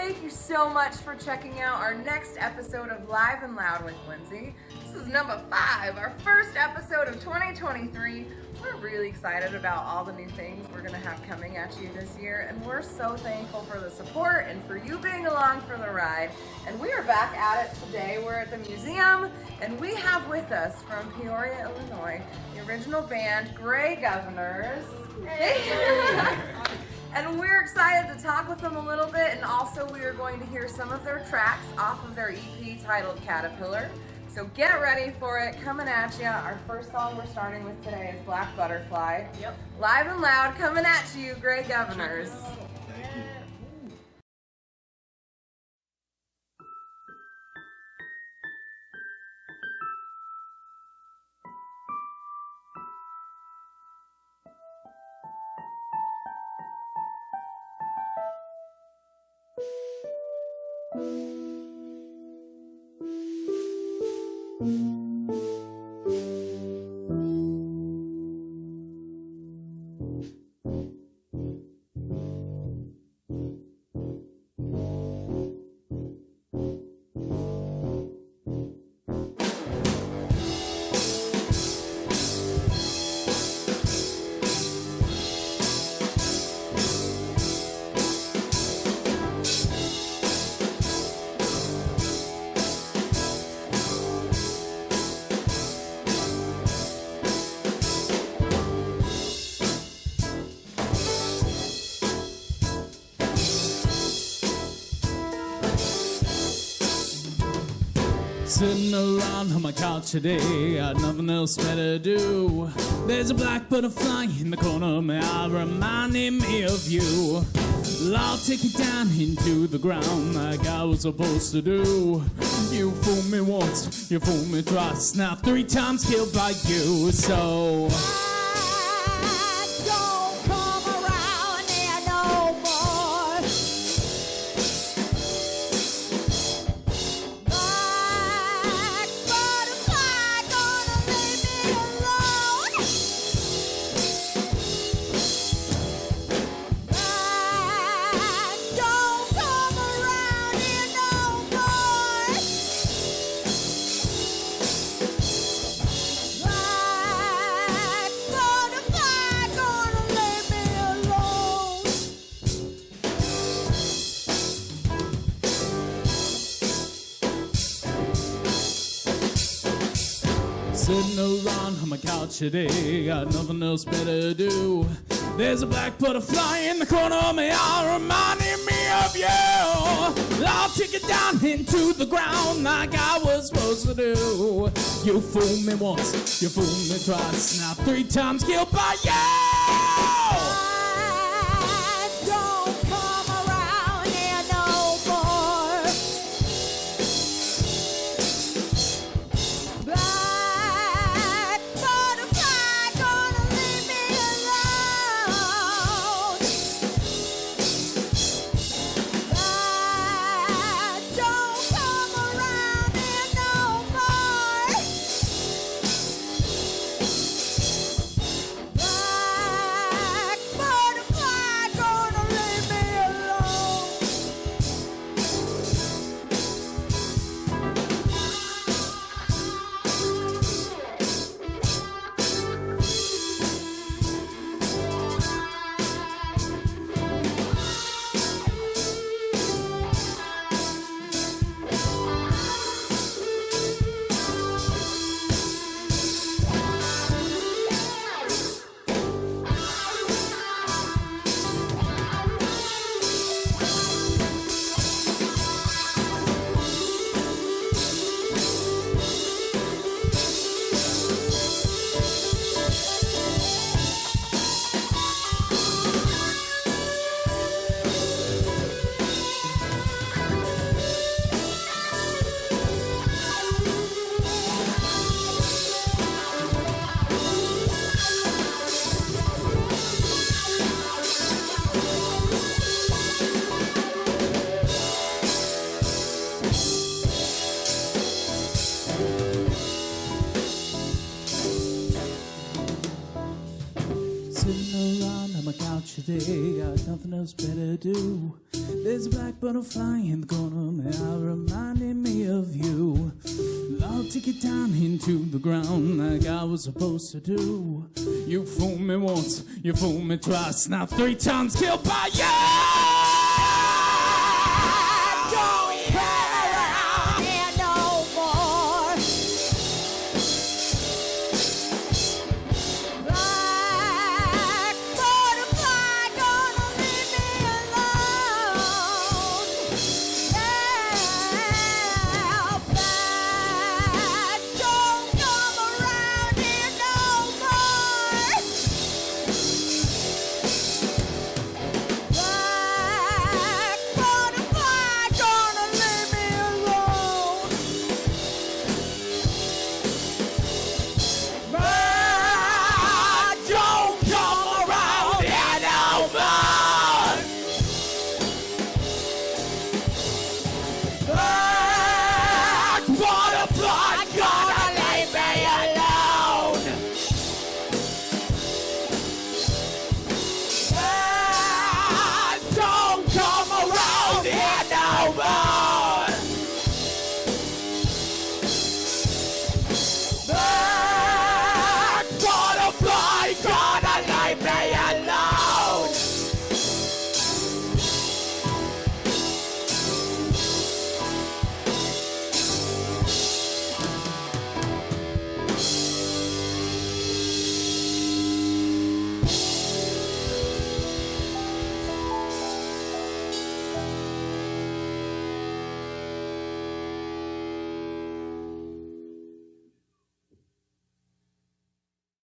thank you so much for checking out our next episode of Live and Loud with Lindsay. This is number 5, our first episode of 2023. We're really excited about all the new things we're going to have coming at you this year, and we're so thankful for the support and for you being along for the ride. And we are back at it today. We're at the museum, and we have with us from Peoria, Illinois, the original band, Gray Governors. Hey. And we're excited to talk with them a little bit, and also we are going to hear some of their tracks off of their EP titled Caterpillar. So get ready for it, coming at you. Our first song we're starting with today is Black Butterfly. Yep. Live and Loud, coming at you, Gray Governors. Thank you. Sitting around on my couch today, got nothing else better to do. There's a black butterfly in the corner of my eye reminding me of you. Well, I'll take you down into the ground like I was supposed to do. You fooled me once, you fooled me twice, now 3 times killed by you. So sitting around on my couch today, got nothing else better to do. There's a black butterfly in the corner of my eye reminding me of you. Well, I'll take it down into the ground like I was supposed to do. You fooled me once, you fooled me twice, now 3 times killed by you. Sitting around on my couch today, got nothing else better to do. There's a black butterfly in the corner of my eye reminding me of you. I'll take it down into the ground like I was supposed to do. You fooled me once, you fooled me twice, now 3 times killed by you! Don't care around here no more. Black butterfly, gonna leave me alone. Yeah, black, don't come around here no more. Black butterfly, gonna leave me alone. Black, don't come around here no more. Black butterfly, gonna leave me alone. Black, don't come around here no more. Black butterfly, gonna leave me alone.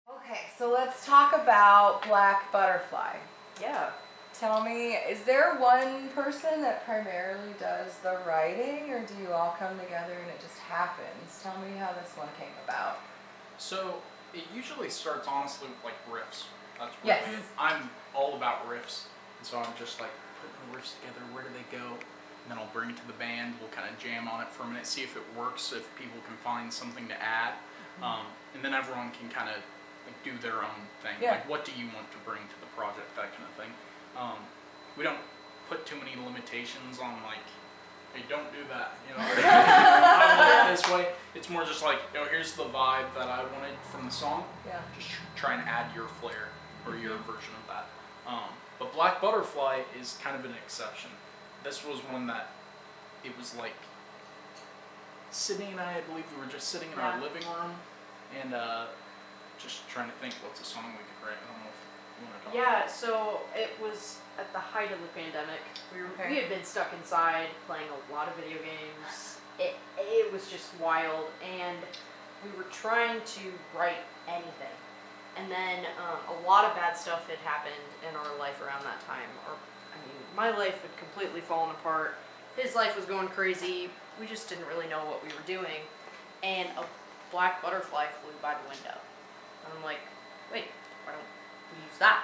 Okay, so let's talk about Black Butterfly. Yeah. Tell me, is there one person that primarily does the writing, or do you all come together and it just happens? Tell me how this one came about. So it usually starts honestly with like riffs. That's what Yes. I'm all about riffs, and so I'm just like putting the riffs together. Where do they go? And then I'll bring it to the band. We'll kind of jam on it for a minute, see if it works, if people can find something to add, and then everyone can kind of like do their own thing. Yeah. Like, what do you want to bring to the project? That kind of thing. We don't put too many limitations on like, hey, don't do that. You know, I want it this way. It's more just like, you know, here's the vibe that I wanted from the song. Yeah. Just try and add your flair or your version of that. But Black Butterfly is kind of an exception. This was one that it was like Sydney and I believe we were just sitting in our living room and just trying to think what's a song we could write. I don't know if you want to talk about it. So it was at the height of the pandemic. We Okay. had been stuck inside playing a lot of video games. It was just wild, and we were trying to write anything. And then a lot of bad stuff had happened in our life around that time. My life had completely fallen apart. His life was going crazy. We just didn't really know what we were doing. And a black butterfly flew by the window. And I'm like, wait, why don't we use that?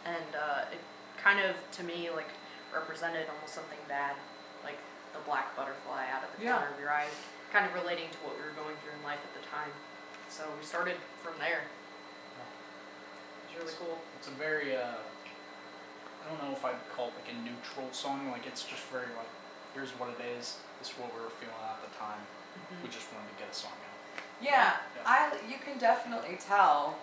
And it kind of, to me, like, represented almost something bad, like the black butterfly out of the corner of your eye, kind of relating to what we were going through in life at the time. So we started from there. It was really cool. It's a very, I don't know if I'd call it like a neutral song. Like, it's just very like, here's what it is. This is what we were feeling at the time. We just wanted to get a song out. Yeah, you can definitely tell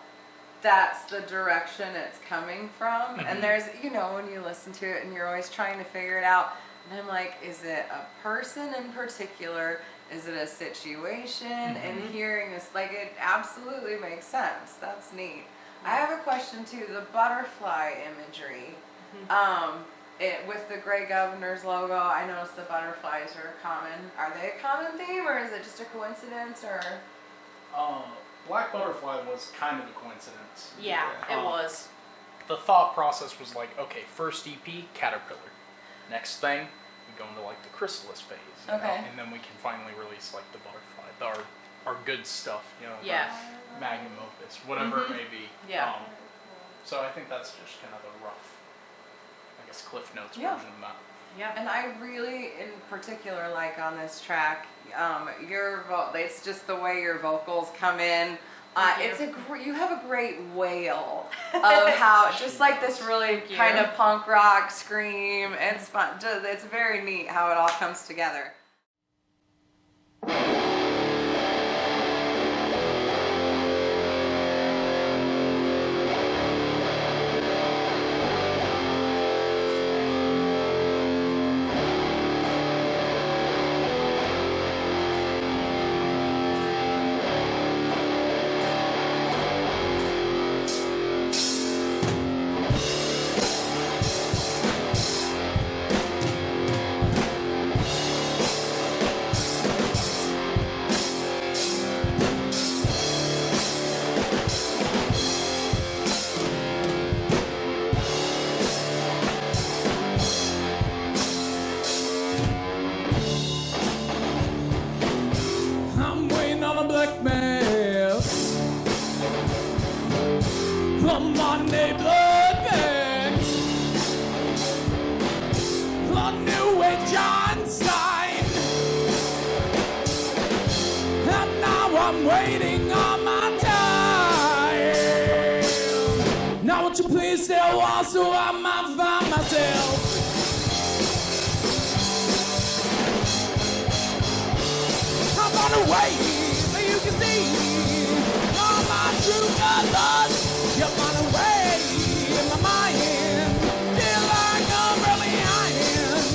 that's the direction it's coming from. And there's, you know, when you listen to it and you're always trying to figure it out, and I'm like, is it a person in particular? Is it a situation? And hearing this, like, it absolutely makes sense. That's neat. I have a question too. The butterfly imagery, with the Grey Governor's logo, I noticed the butterflies are common. Are they a common theme, or is it just a coincidence, or? Black Butterfly was kind of a coincidence. Yeah, it was. The thought process was like, okay, first EP, Caterpillar. Next thing, we go into like the Chrysalis phase. You know, and then we can finally release like the Butterfly, our good stuff, you know, the magnum opus, whatever it may be. Yeah. So I think that's just kind of a rough, I guess, Cliff Notes version of that. Yeah. And I really, in particular, like on this track, it's just the way your vocals come in. It's you have a great wail of how just like this really kind of punk rock scream. It's fun. It's very neat how it all comes together. I'm waiting on a black mass, a Monday bloodbath, a New Age Einstein, and now I'm waiting on my time. Now won't you please stay a while so I might find myself. I'm on the way, so you can see all my true colors. You're on the way in my mind, feel like I'm really iron.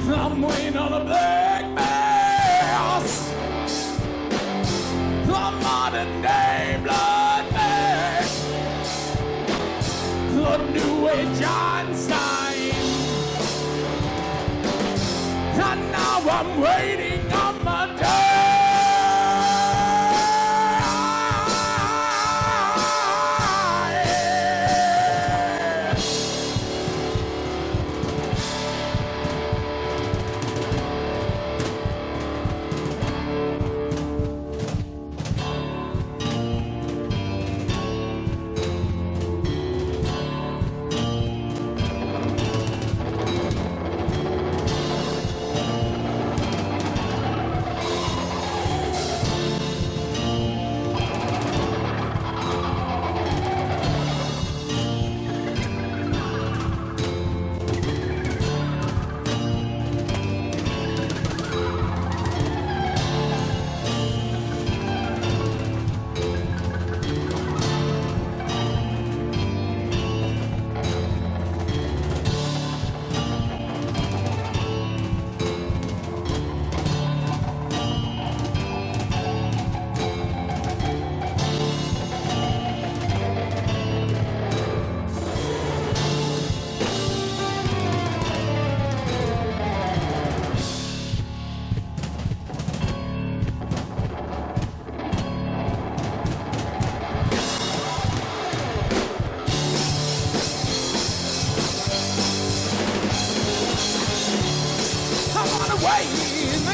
I'm waiting on a black mass, a modern day bloodbath, a New Age Einstein, and now I'm waiting on my time.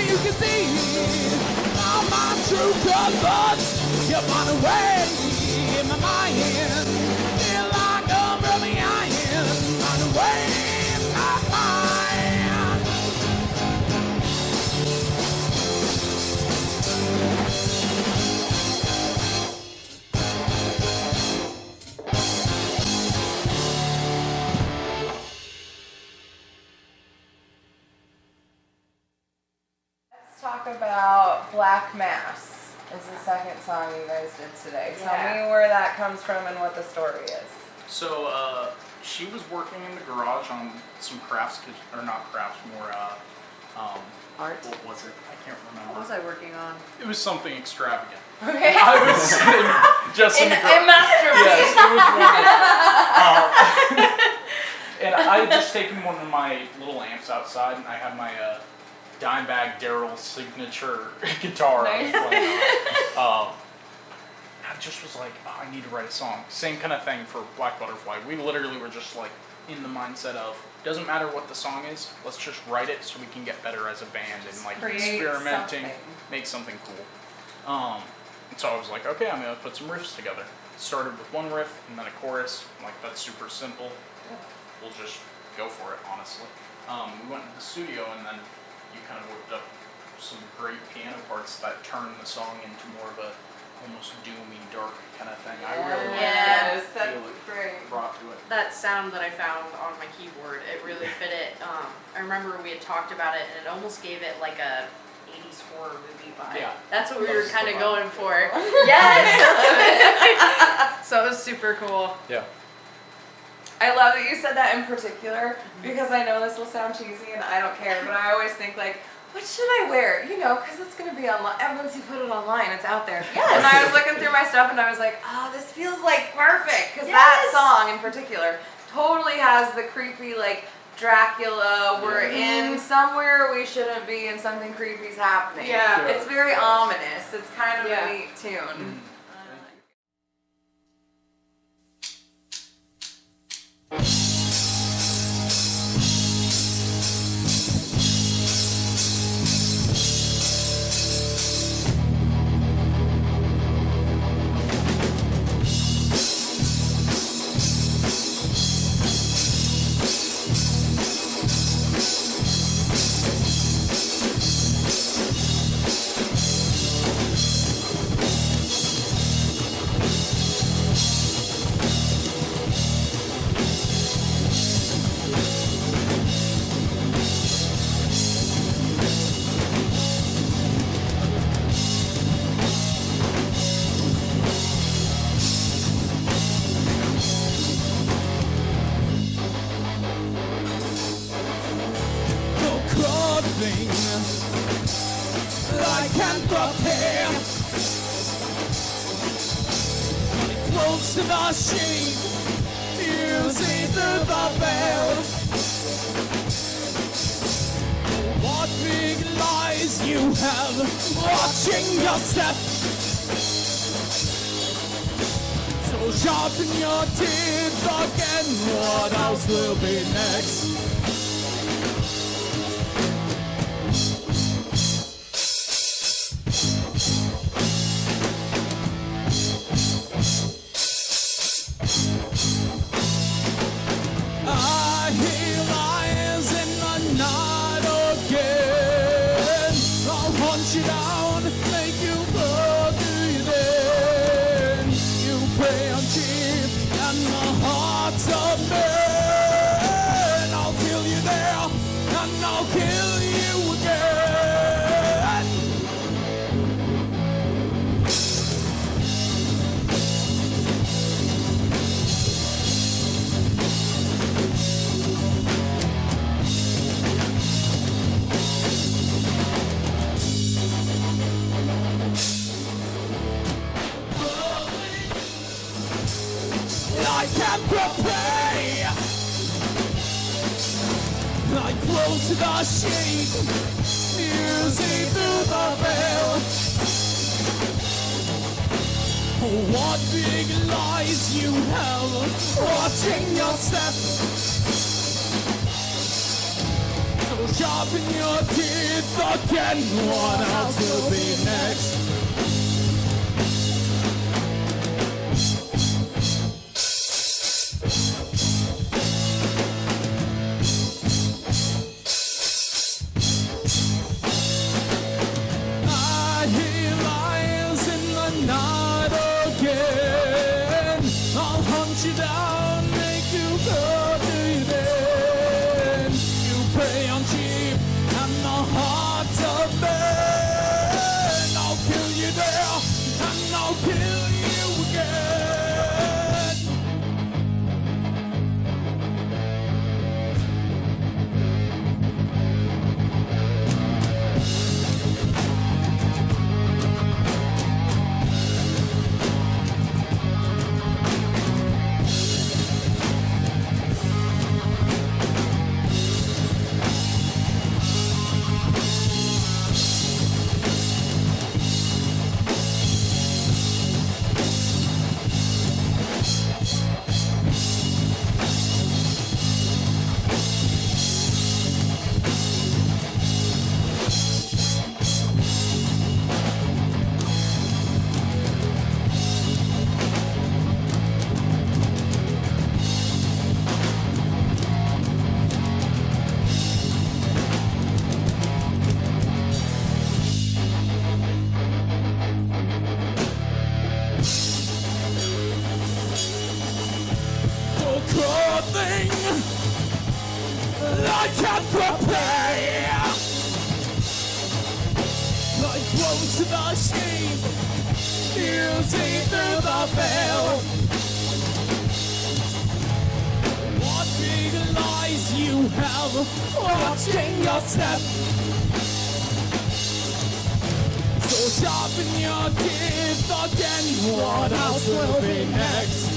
You can see all my true colors. You're on the way in my mind. Feel like I'm really iron. On the way in my mind. Talk about Black Mass is the second song you guys did today. Tell Yeah. me where that comes from and what the story is. So she was working in the garage on some crafts, or not crafts, more Art? What was it? I can't remember. What was I working on? It was something extravagant. Okay. I was sitting just in the A garage. masterpiece. Yes, it was wonderful. And I had just taken one of my little amps outside, and I had my Dimebag Daryl signature guitar. Nice. I was playing on. just was like, oh, I need to write a song. Same kind of thing for Black Butterfly. We literally were just like in the mindset of, doesn't matter what the song is, let's just write it so we can get better as a band and like create experimenting, something. make something cool. And so I was like, okay, I'm gonna put some riffs together. Started with one riff and then a chorus. I'm like, that's super simple. We'll just go for it, honestly. We went to the studio and then you kind of whipped up some great piano parts that turned the song into more of a almost doomy, dark kind of thing. I really Yes, liked that's the feel it great. brought to it. That sound that I found on my keyboard, it really fit it. I remember we had talked about it, and it almost gave it like a 80s horror movie vibe. Yeah. That's what we were That's kind of the vibe. going for. Yes! So it was super cool. Yeah. I love that you said that in particular because I know this will sound cheesy and I don't care, but I always think like, what should I wear? You know, because it's going to be online. Once you put it online, it's out there. Yes. And I was looking through my stuff and I was like, oh, this feels like perfect because Yes. that song in particular totally has the creepy like Dracula. We're in somewhere we shouldn't be and something creepy's happening. Yeah. It's very ominous. It's kind of Yeah. a neat tune. I can prepare. Close to the sheet, music through the bell. What big lies you have, watching your step. So sharpen your teeth again, what else will be next? I hear lions in the night again. I'll hunt you down, make you go through then. You prey on cheap and the hearts of men. I'll kill you there and I'll kill you again. I can't prepare. I close to the sheet, music through the veil. What big lies you have, watching your step. So sharpen your teeth again, what else will be next? I hear lions in the night again. I'll hunt you down, make you go to then. You prey on sheep and the hearts of men. I'll kill you there and I'll kill you again. cool thing I can't prepare. Like close to the sheep, music through the veil. What big lies you have, watching your step. So sharpen your teeth again, what else will be next?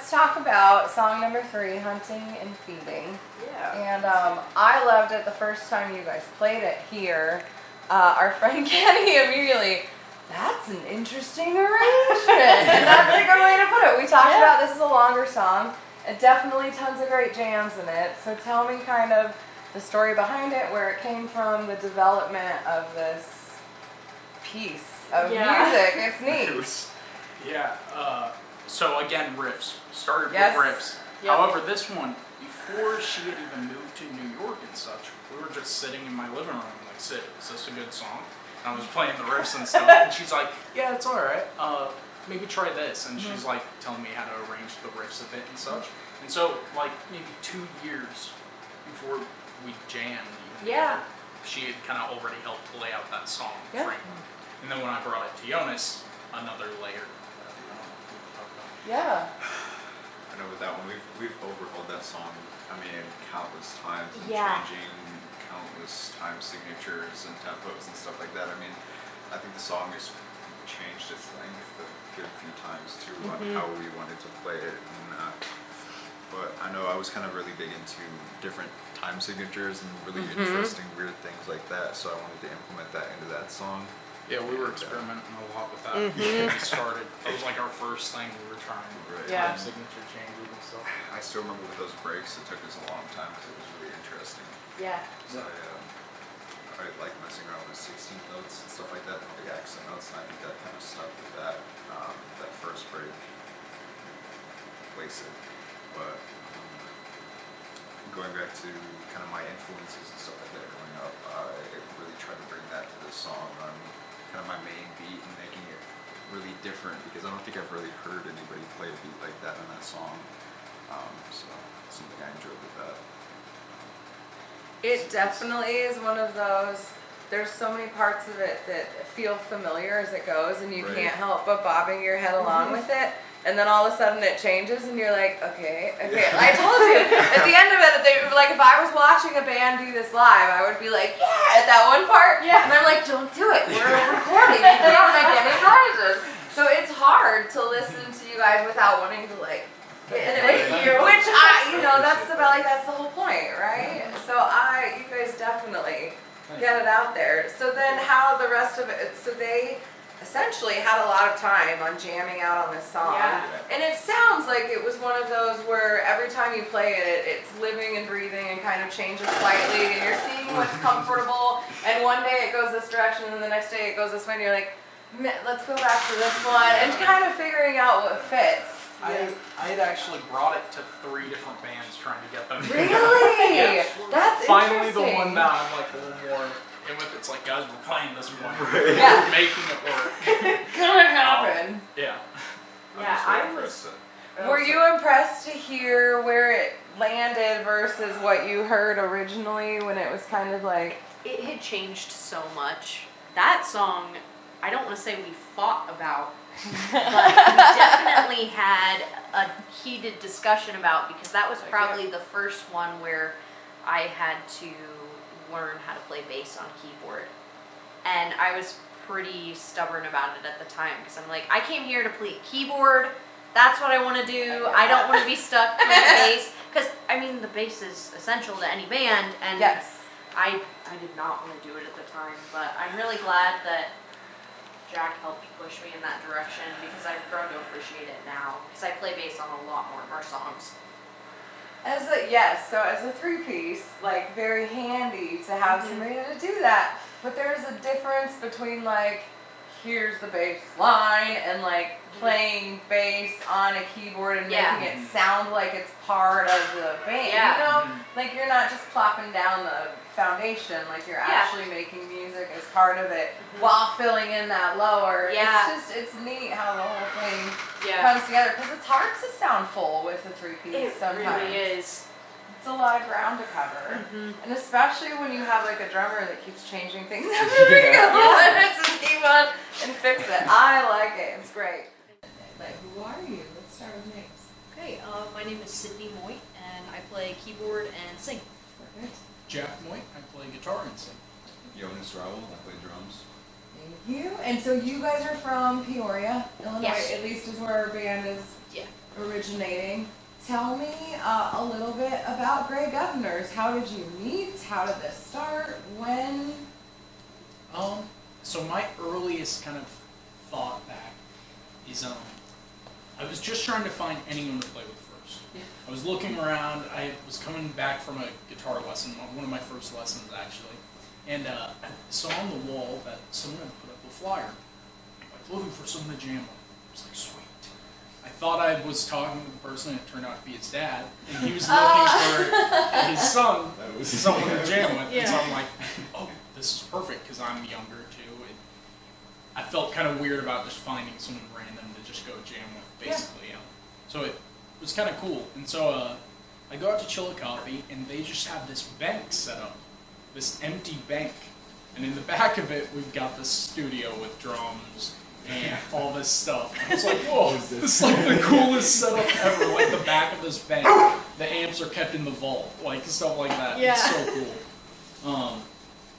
Talk about song number 3, Hunting and Feeding. Yeah. And I loved it the first time you guys played it here. Our friend Kenny immediately, that's an interesting arrangement. And that's a good way to put it. We talked about this is a longer song. It definitely tons of great jams in it. So tell me kind of the story behind it, where it came from, the development of this piece of music. It's neat. Yeah. So again, riffs. Started with riffs. Yep. However, this one, before she had even moved to New York and such, we were just sitting in my living room like, Sid, is this a good song? And I was playing the riffs and stuff, and she's like, yeah, it's alright. Maybe try this. And she's like telling me how to arrange the riffs a bit and such. And so, like, maybe 2 years before we jammed, she had kind of already helped to lay out that song framework. And then when I brought it to Jonas, another layer. Yeah. I know with that one, we've overhauled that song, I mean, countless times, and Yeah. changing countless time signatures and tempos and stuff like that. I mean, the song has changed its length a good few times too on how we wanted to play it. And, but I know I was kind of really big into different time signatures and really interesting weird things like that, so I wanted to implement that into that song. Yeah, we were experimenting a lot with that when we started. That was like our first thing we were trying. Right. Yeah. Time signature changes and stuff. I still remember with those breaks, it took us a long time because it was really interesting. Yeah. So I like messing around with 16 notes and stuff like that, and all the accent notes, and I think that kind of stuck with that, that first break. Place it. But going back to kind of my influences and stuff like that growing up, I really tried to bring that to this song on kind of my main beat and making it really different, because I don't think I've really heard anybody play a beat like that in that song. So something I enjoyed with that. It definitely is one of those, there's so many parts of it that feel familiar as it goes, and you Right. can't help but bobbing your head along with it. And then all of a sudden it changes, and you're like, okay. I told you. At the end of it, like if I was watching a band do this live, I would be like, yeah, at that one part. Yeah. And they're like, don't do it. We're recording. You can't make any noises. So it's hard to listen to you guys without wanting to like get in it with you. Which that's that's the whole point, right? So you guys definitely get it out there. So then how the rest of it? So they essentially had a lot of time on jamming out on this song. Yeah. And it sounds like it was one of those where every time you play it, it's living and breathing and kind of changes slightly, and you're seeing what's comfortable, and one day it goes this direction and the next day it goes this way, and you're like, let's go back to this one, and kind of figuring out what fits. I had actually brought it to 3 different bands trying to get them. Really? Yeah. That's Finally, interesting. the one that I'm like a little more in with. It's like, guys, we're playing this one. Yeah. We're making it work. Gonna happen. Yeah. Yeah, I was. Were you impressed to hear where it landed versus what you heard originally when it was kind of like... It had changed so much. That song, I don't want to say we fought about, but we definitely had a heated discussion about, because that was probably the first one where I had to learn how to play bass on keyboard. And I was pretty stubborn about it at the time, because I'm like, I came here to play keyboard. That's what I want to do. I don't want to be stuck playing bass, because I mean the bass is essential to any band, and Yes. I did not want to do it at the time, but I'm really glad that Jack helped push me in that direction, because I've grown to appreciate it now, because I play bass on a lot more of our songs. As a 3-piece, like very handy to have somebody to do that. But there's a difference between like, here's the bass line, and like playing bass on a keyboard and making it sound like it's part of the band. Yeah. You know, like you're not just plopping down the foundation, like you're actually making music as part of it while filling in that lower. Yeah. It's neat how the whole thing Yeah. comes together, because it's hard to sound full with a 3-piece It sometimes. really is. It's a lot of ground to cover. And especially when you have like a drummer that keeps changing things every couple minutes and keep on and fix it. I like it. It's great. Like, who are you? Let's start with names. Okay, my name is Sydney Moit, and I play keyboard and sing. Perfect. Jack Moit, I play guitar and sing. Jonas Raoul, I play drums. Thank you. And so you guys are from Peoria, Illinois, Yes. at least is where our band is originating. Tell me a little bit about Grey Governors. How did you meet? How did this start? When? So my earliest kind of thought back is I was just trying to find anyone to play with first. Yeah. I was looking around. I was coming back from a guitar lesson, one of my first lessons actually, and I saw on the wall that someone had put up a flyer, like looking for someone to jam with. I was like, sweet. I thought I was talking to the person, and it turned out to be his dad, and he was looking for his son, someone to jam with. And so I'm like, oh, this is perfect, because I'm younger too. I felt kind of weird about just finding someone random to just go jam with, basically. Yeah. So it was kind of cool. And so I go out to Chillicothe, and they just have this bank set up, this empty bank. And in the back of it, we've got this studio with drums and all this stuff. I was like, whoa, this is like the coolest setup ever. Like the back of this bank, the amps are kept in the vault, like stuff like that. Yeah. It's so cool.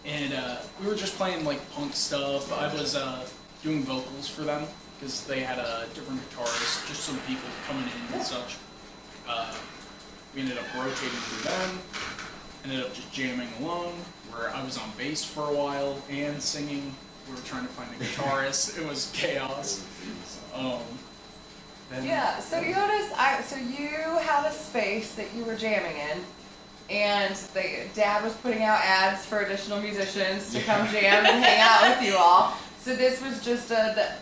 and we were just playing like punk stuff. I was doing vocals for them because they had a different guitarist, just some people coming in and such. We ended up rotating through them. Ended up just jamming alone, where I was on bass for a while and singing. We were trying to find a guitarist. It was chaos. Yeah, so you notice, so you had a space that you were jamming in, and Dad was putting out ads for additional musicians to come jam and hang out with you all. So this was just a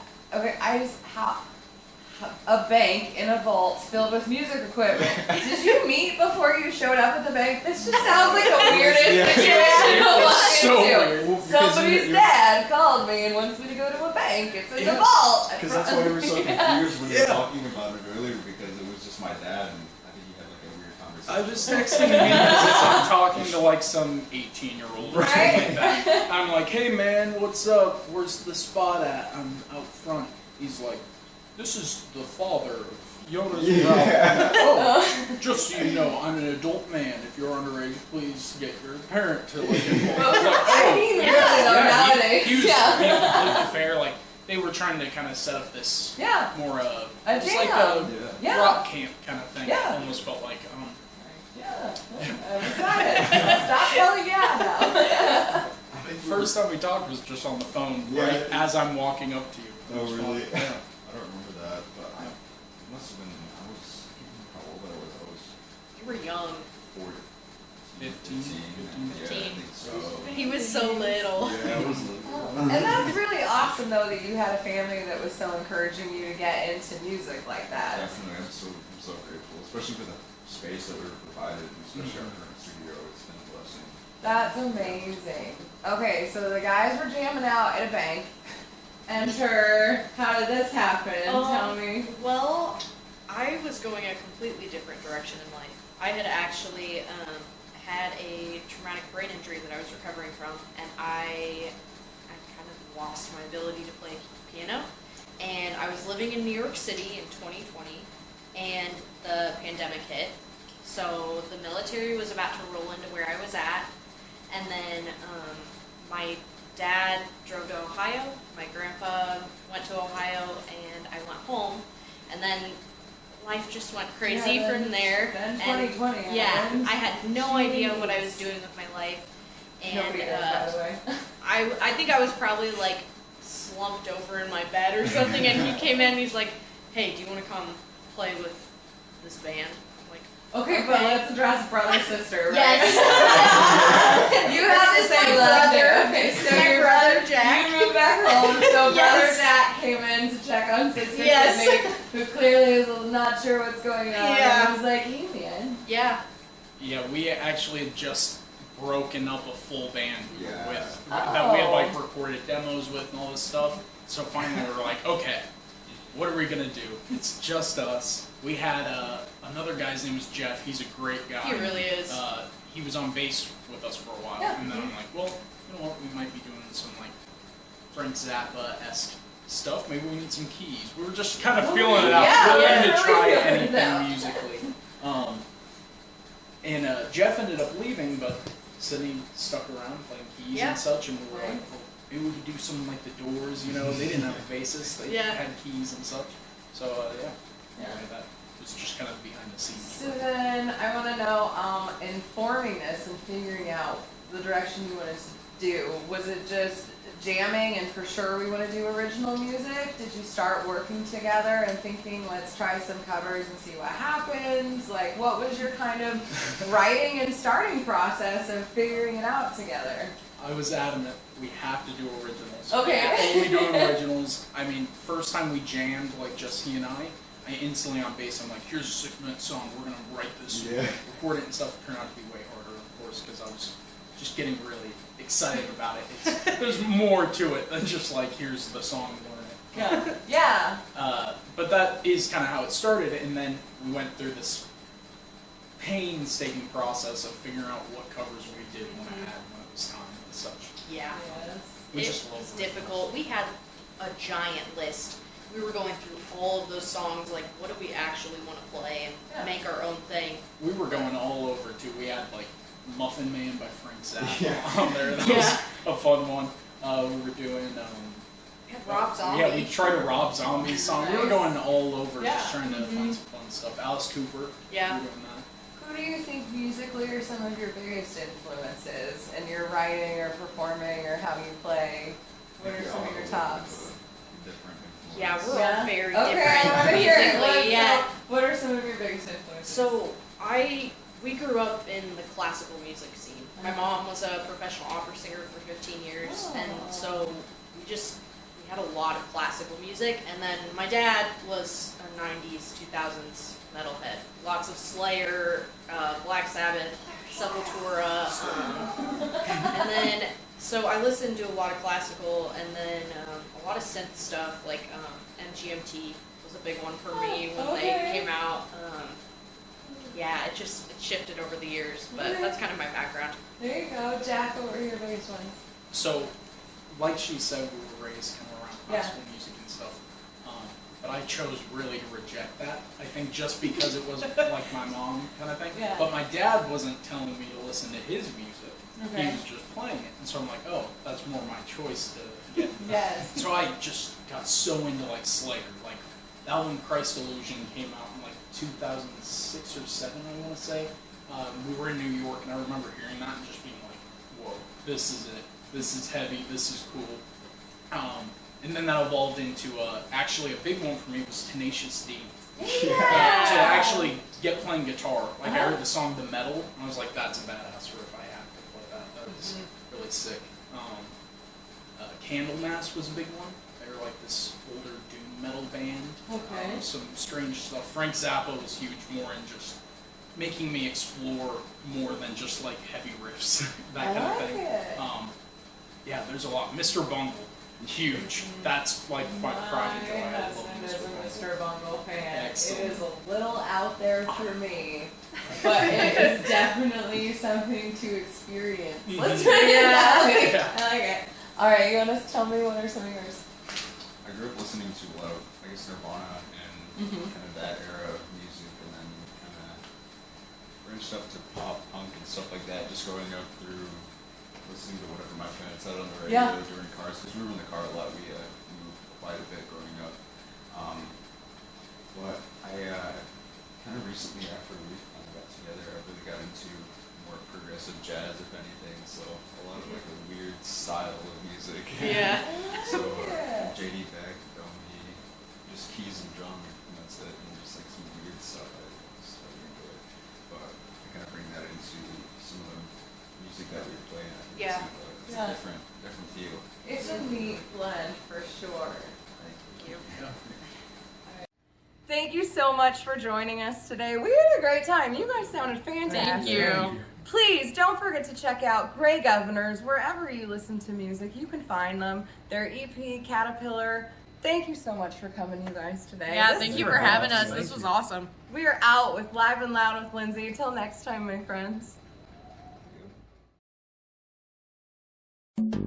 bank in a vault filled with music equipment. Did you meet before you showed up at the bank? This just sounds like the weirdest situation to walk into. Well, Somebody's dad called me and wants me to go to a bank. It's in the vault. Because that's why we were so confused when you were talking about it earlier, because it was just my dad, and I think he had like a weird conversation. I was texting me as I'm talking to like some 18-year-old or something like that. I'm like, hey man, what's up? Where's the spot at? I'm out front. He's like, this is the father of Jonas Ralph. Oh, just so you know, I'm an adult man. If you're underage, please get your parent to look involved. I mean, really though, nowadays. He was being completely fair. Like, they were trying to kind of set up this more just like a rock camp kind of thing. Yeah. Almost felt like Yeah, I'm excited. Stop yelling now. First time we talked was just on the phone, right as I'm walking up to you. Oh, really? Yeah. I don't remember that, but it must have been, how old I was. You were young. 15. Yeah, I think so. He was so little. Yeah, I was little. And that's really awesome though that you had a family that was so encouraging you to get into music like that. Definitely, I'm so grateful, especially for the space that we were provided, especially our current studio. It's been a blessing. That's amazing. Okay, so the guys were jamming out at a bank. Enter. How did this happen? Tell me. Well, I was going a completely different direction in life. I had actually had a traumatic brain injury that I was recovering from, and I kind of lost my ability to play piano. And I was living in New York City in 2020, and the pandemic hit. So the military was about to roll into where I was at, and then my dad drove to Ohio, my grandpa went to Ohio, and I went home, and then life just went crazy from there. Then and 2020. I had no idea what I was doing with my life, and Nobody does, by the way. I think I was probably like slumped over in my bed or something, and he came in and he's like, hey, do you want to come play with this band? I'm like, Okay, but let's address brother sister, right? yes. You have to This is say my that brother. too. Okay, This so is my your brother Jack. You moved back home, so Yes. brother Jack came in to check on sister Yes. Sydney, who clearly is not sure what's going on. Yeah. And was like, hey man. Yeah. Yeah, we actually had just broken up a full band we were Yeah. with that we had Oh. like recorded demos with and all this stuff. So finally we were like, okay, what are we gonna do? It's just us. We had another guy's name was Jeff. He's a great guy. He really is. He was on bass with us for a while, Yeah. and then I'm like, well, you know what? We might be doing some like Frank Zappa-esque stuff. Maybe we need some keys. We were just kind of feeling it out, Yeah, really yeah, to really try feeling it anything out. musically. And Jeff ended up leaving, but Sydney stuck around playing keys Yeah. and such, and we were like, well, maybe we could do something like the Doors, you know? They didn't have a bassist, they Yeah. had keys and such. So, Yeah. anyway, that was just kind of behind the scenes. So then I want to know, in forming this and figuring out the direction you wanted to do, was it just jamming and for sure we want to do original music? Did you start working together and thinking, let's try some covers and see what happens? Like, what was your kind of writing and starting process of figuring it out together? I was adamant, we have to do originals. Okay. We're only doing originals. I mean, first time we jammed, like just he and I instantly on bass, I'm like, here's a 6-minute song, we're gonna write this, record it and stuff. It turned out to be way harder, of course, because I was just getting really excited about it. There's more to it than just like, here's the song, learn it. Yeah. But that is kind of how it started, and then we went through this painstaking process of figuring out what covers we did want to add when it was time and such. Yeah. Yes. We It just love was originals. difficult. We had a giant list. We were going through all of those songs, like what do we actually want to play and Yeah. make our own thing. We were going all over too. We had like Muffin Man by Frank Zappa Yeah. on there. That Yeah. was a fun one. We were doing. Rob Zombie. Yeah, we tried a Rob Zombie song. We were Nice. going all over, Yeah. just trying to find some fun stuff. Alice Cooper. Yeah. We were doing that. Who do you think musically are some of your biggest influences in your writing or performing or how you play? What are some of your tops? Different Yeah, influences. we're all very Okay, I different wanna hear it. musically. Let's Yeah. go. What are some of your biggest influences? So we grew up in the classical music scene. My mom was a professional opera singer for 15 years, Oh. and so we had a lot of classical music. And then my dad was a 90s, 2000s metalhead. Lots of Slayer, Black Sabbath, Sepultura, and then so I listened to a lot of classical, and then a lot of synth stuff like MGMT was a big one for me when Okay. they came out. Yeah, it shifted over the years, but that's kind of my background. There you go, Jack. What were your biggest ones? So, like she said, we were raised kind of around Yeah. classical music and stuff. But I chose really to reject that. I think just because it was like my mom kind of thing. Yeah. But my dad wasn't telling me to listen to his music. Okay. He was just playing it. And so I'm like, oh, that's more my choice to get. Yes. So I just got so into like Slayer. Like the album Christ Illusion came out in like 2006 or 7, I want to say. We were in New York, and I remember hearing that and just being like, whoa, this is it. This is heavy. This is cool. And then that evolved into actually a big one for me was Tenacious D. To actually get playing guitar. Like I heard the song The Metal, and I was like, that's a badass riff. I have to play that. That was really sick. Candlemass was a big one. They were like this older doom metal band. Okay. Some strange stuff. Frank Zappa was huge, more in just making me explore more than just like heavy riffs, that kind of thing. It. Yeah, there's a lot. Mr. Bungle, huge. That's like my pride and joy. My I love husband is Mr. a Bungle. Mr. Bungle fan. Excellent. It is a little out there for me, but it is definitely something to experience. Let's put it that way. Yeah. I like it. All right, you want to tell me what are some of yours? I grew up listening to a lot of, I guess, Nirvana and kind of that era of music, and then kind of branched up to pop, punk, and stuff like that. Just growing up through listening to whatever my parents had on the radio Yeah. during cars, because we were in the car a lot. We moved quite a bit growing up. But I kind of recently, after we got together, I really got into more progressive jazz, if anything. So a lot of like a weird style of music. Yeah. So Yeah. JD Beck, Domi, just keys and drum, and that's it, and just like some weird stuff I just really enjoy. But I kind of bring that into some of the music that we play, and I think Yeah. it's Yeah. a different feel. It's a neat blend for sure. Thank you. Yeah. Thank you so much for joining us today. We had a great time. You guys sounded fantastic. Thank you. Please don't forget to check out Grey Governors wherever you listen to music. You can find them. Their EP, Caterpillar. Thank you so much for coming, you guys, today. Yeah, This thank is you for really having us. awesome. This was awesome. We are out with Live and Loud with Lindsay. Until next time, my friends. Thank you.